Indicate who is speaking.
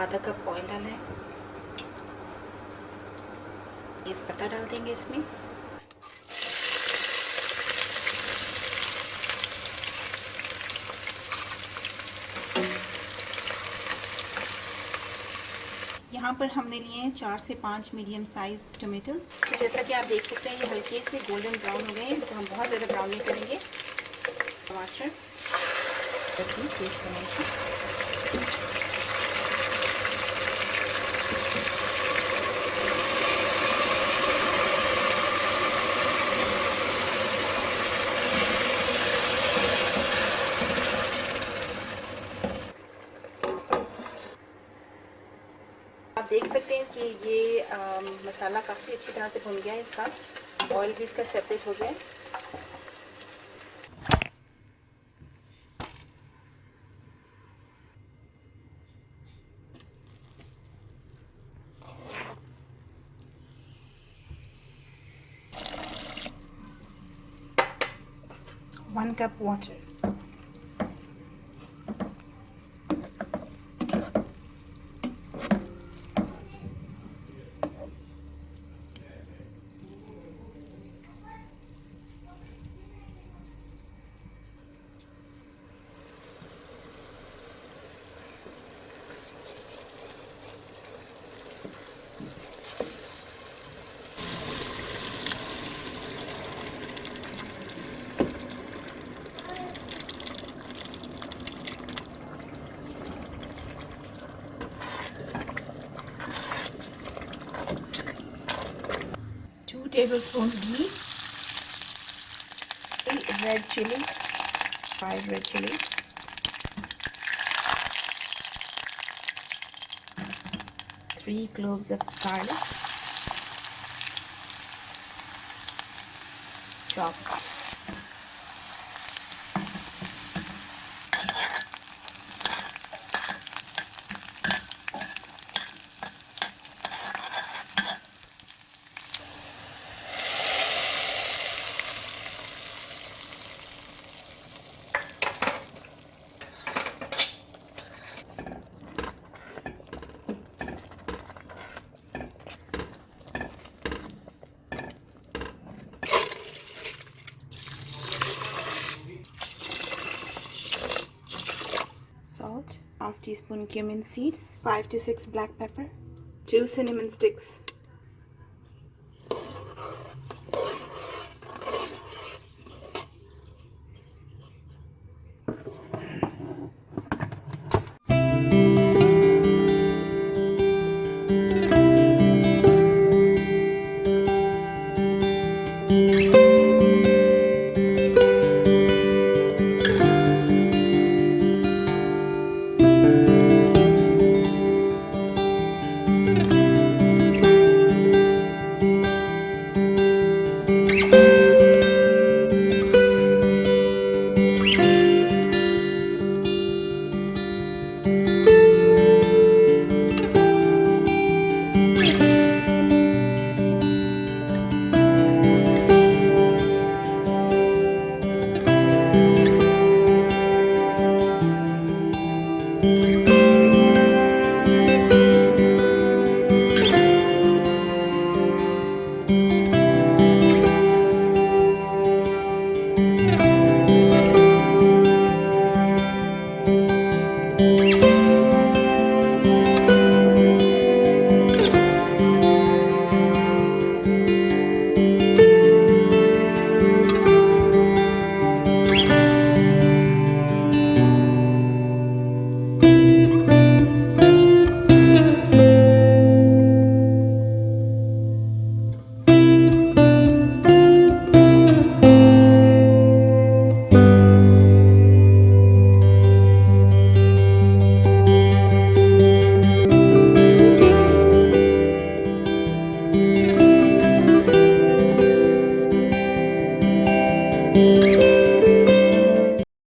Speaker 1: आधा cup oil डाला है, तेज पत्ता डाल देंगे इसमें। यहाँ पर हमने लिए हैं 4 से 5 मीडियम साइज टोमेटोज। तो जैसा कि आप देख सकते हैं ये हल्के से गोल्डन ब्राउन हो गए हैं, तो हम बहुत ज़्यादा ब्राउन नहीं करेंगे। टमाटर, आप देख सकते हैं कि ये मसाला काफ़ी अच्छी तरह से भुन गया है, इसका ऑयल भी इसका सेपरेट हो गया है। One cup water. Tablespoons ghee, 8 red chilies, 5 red chilies, 3 cloves of garlic, chopped. Salt, half teaspoon cumin seeds, 5 to 6 black pepper, 2 cinnamon sticks.